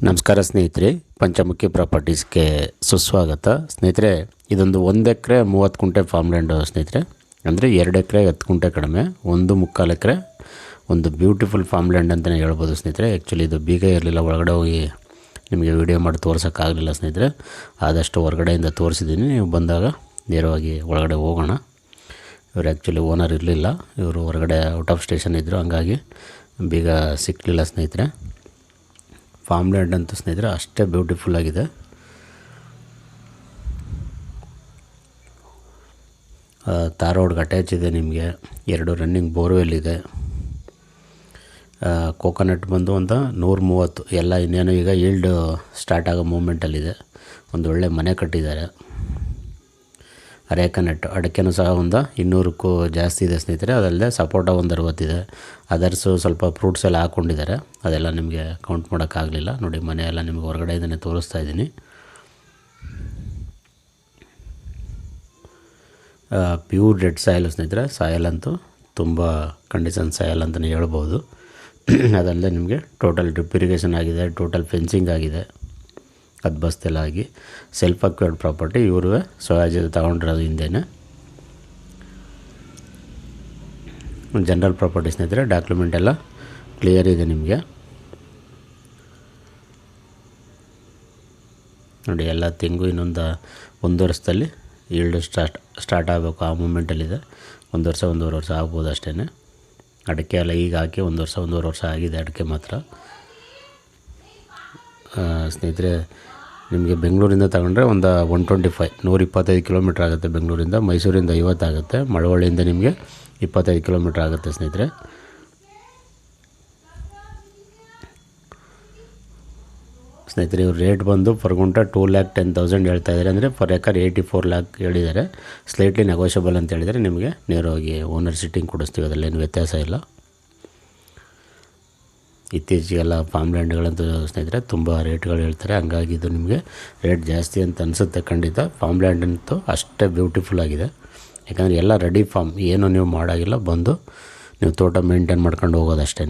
ನಮಸ್ಕಾರ ಸ್ನೇಹಿತರೆ, ಪಂಚಮುಖಿ ಪ್ರಾಪರ್ಟೀಸ್ಗೆ ಸುಸ್ವಾಗತ. ಸ್ನೇಹಿತರೆ, ಇದೊಂದು 1 ಎಕರೆ 30 ಗುಂಟೆ ಫಾರ್ಮ್ ಲ್ಯಾಂಡು ಸ್ನೇಹಿತರೆ. ಅಂದರೆ 2 ಎಕರೆ 10 ಗುಂಟೆ ಕಡಿಮೆ, 1.25 ಎಕರೆ ಒಂದು ಬ್ಯೂಟಿಫುಲ್ ಫಾರ್ಮ್ ಲ್ಯಾಂಡ್ ಅಂತಲೇ ಹೇಳ್ಬೋದು ಸ್ನೇಹಿತರೆ. ಆ್ಯಕ್ಚುಲಿ ಇದು ಬೀಗ ಇರಲಿಲ್ಲ, ಒಳಗಡೆ ಹೋಗಿ ನಿಮಗೆ ವಿಡಿಯೋ ಮಾಡಿ ತೋರ್ಸೋಕ್ಕಾಗಲಿಲ್ಲ ಸ್ನೇಹಿತರೆ. ಆದಷ್ಟು ಹೊರಗಡೆಯಿಂದ ತೋರಿಸಿದ್ದೀನಿ, ನೀವು ಬಂದಾಗ ನೇರವಾಗಿ ಒಳಗಡೆ ಹೋಗೋಣ. ಇವರು ಆ್ಯಕ್ಚುಲಿ ಓನರ್ ಇರಲಿಲ್ಲ, ಇವರು ಹೊರಗಡೆ ಔಟ್ ಆಫ್ ಸ್ಟೇಷನ್ ಇದ್ದರು, ಹಂಗಾಗಿ ಬೀಗ ಸಿಕ್ಕಲಿಲ್ಲ ಸ್ನೇಹಿತರೆ. ಫಾರ್ಮ್ ಲ್ಯಾಂಡ್ ಅಂತೂ ಸ್ನೇಹಿತರೆ ಅಷ್ಟೇ ಬ್ಯೂಟಿಫುಲ್ ಆಗಿದೆ. ತಾರ್ ರೋಡ್ಗೆ ಅಟ್ಯಾಚ್ ಇದೆ, ನಿಮಗೆ 2 ರನ್ನಿಂಗ್ ಬೋರ್ವೆಲ್ ಇದೆ. ಕೋಕೋನಟ್ ಬಂದು ಒಂದು 130 ಎಲ್ಲ ಇನ್ನೇನು ಈಗ ಈಲ್ಡ್ ಸ್ಟಾರ್ಟ್ ಆಗೋ ಮೂಮೆಂಟಲ್ಲಿದೆ. ಒಂದು ಒಳ್ಳೆ ಮನೆ ಕಟ್ಟಿದ್ದಾರೆ. ಅರೇಕನಟ್ ಅಡಿಕೆನೂ ಸಹ ಒಂದು 200ಕ್ಕೂ ಜಾಸ್ತಿ ಇದೆ ಸ್ನೇಹಿತರೆ. ಅದಲ್ಲದೆ ಸಪೋಟ ಒಂದು 60 ಇದೆ. ಅದರ್ಸು ಸ್ವಲ್ಪ ಫ್ರೂಟ್ಸ್ ಎಲ್ಲ ಹಾಕ್ಕೊಂಡಿದ್ದಾರೆ, ಅದೆಲ್ಲ ನಿಮಗೆ ಕೌಂಟ್ ಮಾಡೋಕ್ಕಾಗಲಿಲ್ಲ. ನೋಡಿ, ಮನೆಯೆಲ್ಲ ನಿಮಗೆ ಹೊರಗಡೆಯಿಂದನೇ ತೋರಿಸ್ತಾ ಇದ್ದೀನಿ. ಪ್ಯೂರ್ ರೆಡ್ ಸಾಯಿಲ್ ಸ್ನೇಹಿತರೆ. ಸಾಯಲ್ ಅಂತೂ ತುಂಬ ಕಂಡೀಷನ್ ಸಾಯಲ್ ಅಂತಲೇ ಹೇಳ್ಬೋದು. ಅದಲ್ಲದೆ ನಿಮಗೆ ಟೋಟಲ್ ಡ್ರಿಪ್ ಇರಿಗೇಷನ್ ಆಗಿದೆ, ಟೋಟಲ್ ಫೆನ್ಸಿಂಗ್ ಆಗಿದೆ, ಅದು ಬಸ್ತೆಲ್ಲ ಆಗಿ ಸೆಲ್ಫ್ ಅಕ್ವೈರ್ಡ್ ಪ್ರಾಪರ್ಟಿ. ಇವರು ಸ್ವರಾಜ್ಯದ ತಗೊಂಡಿರೋದು ಹಿಂದೆನೇ. ಜನರಲ್ ಪ್ರಾಪರ್ಟಿ ಸ್ನೇಹಿತರೆ, ಡಾಕ್ಯುಮೆಂಟ್ ಎಲ್ಲ ಕ್ಲಿಯರ್ ಇದೆ ನಿಮಗೆ. ನೋಡಿ, ಎಲ್ಲ ತೆಂಗು ಇನ್ನೊಂದು 1 ವರ್ಷದಲ್ಲಿ ಈಲ್ಡ್ ಸ್ಟಾರ್ಟ್ ಆಗಬೇಕು, ಆ ಮೂಮೆಂಟಲ್ಲಿದೆ. 1 ವರ್ಷ 1.5 ವರ್ಷ ಆಗ್ಬೋದು ಅಷ್ಟೇ. ಅಡಿಕೆ ಎಲ್ಲ ಈಗ ಹಾಕಿ 1 ವರ್ಷ 1.5 ವರ್ಷ ಆಗಿದೆ ಅಡಿಕೆ ಮಾತ್ರ. ಸ್ನೇಹಿತರೆ, ನಿಮಗೆ ಬೆಂಗಳೂರಿಂದ ತಗೊಂಡ್ರೆ ಒಂದು 125 ಕಿಲೋಮೀಟ್ರ್ ಆಗುತ್ತೆ. ಬೆಂಗಳೂರಿಂದ. ಮೈಸೂರಿಂದ 50 ಆಗುತ್ತೆ. ಮಳವಳ್ಳಿಯಿಂದ ನಿಮಗೆ 25 ಕಿಲೋಮೀಟ್ರ್ ಆಗುತ್ತೆ ಸ್ನೇಹಿತರೆ. ಇವ್ರ ರೇಟ್ ಬಂದು ಪರ್ ಗುಂಟ 2,10,000 ಹೇಳ್ತಾ ಇದ್ದಾರೆ. ಅಂದರೆ ಪರ್ ಎಕರ್ 84 lakh ಹೇಳಿದ್ದಾರೆ. ಸ್ಲೈಟ್ಲಿ ನೆಗೋಷಿಯಬಲ್ ಅಂತ ಹೇಳಿದರೆ ನಿಮಗೆ ನೇರವಾಗಿ ಓನರ್ ಸಿಟ್ಟಿಂಗ್ ಕೊಡಿಸ್ತೀವಿ, ಅದರಲ್ಲೇನು ವ್ಯತ್ಯಾಸ ಇಲ್ಲ. ಇತ್ತೀಚೆಗೆಲ್ಲ ಫಾರ್ಮ್ ಲ್ಯಾಂಡ್ಗಳಂತೂ ಸ್ನೇಹಿತರೆ ತುಂಬ ರೇಟ್ಗಳು ಹೇಳ್ತಾರೆ, ಹಂಗಾಗಿ ಇದು ನಿಮಗೆ ರೇಟ್ ಜಾಸ್ತಿ ಅಂತ ಅನಿಸುತ್ತೆ. ಖಂಡಿತ ಫಾರ್ಮ್ ಲ್ಯಾಂಡ್ ಅಂತೂ ಅಷ್ಟೇ ಬ್ಯೂಟಿಫುಲ್ ಆಗಿದೆ. ಯಾಕಂದರೆ ಎಲ್ಲ ರೆಡಿ ಫಾರ್ಮ್, ಏನೂ ನೀವು ಮಾಡೋಂಗಿಲ್ಲ, ಬಂದು ನೀವು ತೋಟ ಮೇಂಟೈನ್ ಮಾಡ್ಕೊಂಡು ಹೋಗೋದು ಅಷ್ಟೇ.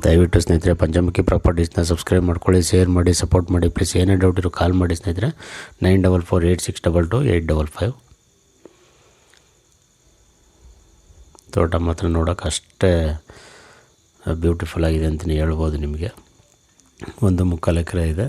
ದಯವಿಟ್ಟು ಸ್ನೇಹಿತರೆ ಪಂಚಮುಖಿ ಪ್ರಾಪರ್ಟೀಸ್ನ ಸಬ್ಸ್ಕ್ರೈಬ್ ಮಾಡ್ಕೊಳ್ಳಿ, ಶೇರ್ ಮಾಡಿ, ಸಪೋರ್ಟ್ ಮಾಡಿ. ಪ್ಲೀಸ್ ಏನೇ ಡೌಟ್ ಇರೋ ಕಾಲ್ ಮಾಡಿ ಸ್ನೇಹಿತರೆ. 9448622855. ತೋಟ ಮಾತ್ರ ನೋಡೋಕೆ ಅಷ್ಟೇ ಬ್ಯೂಟಿಫುಲ್ ಆಗಿದೆ ಅಂತಲೇ ಹೇಳ್ಬೋದು. ನಿಮಗೆ 1.25 ಎಕರೆ ಇದೆ.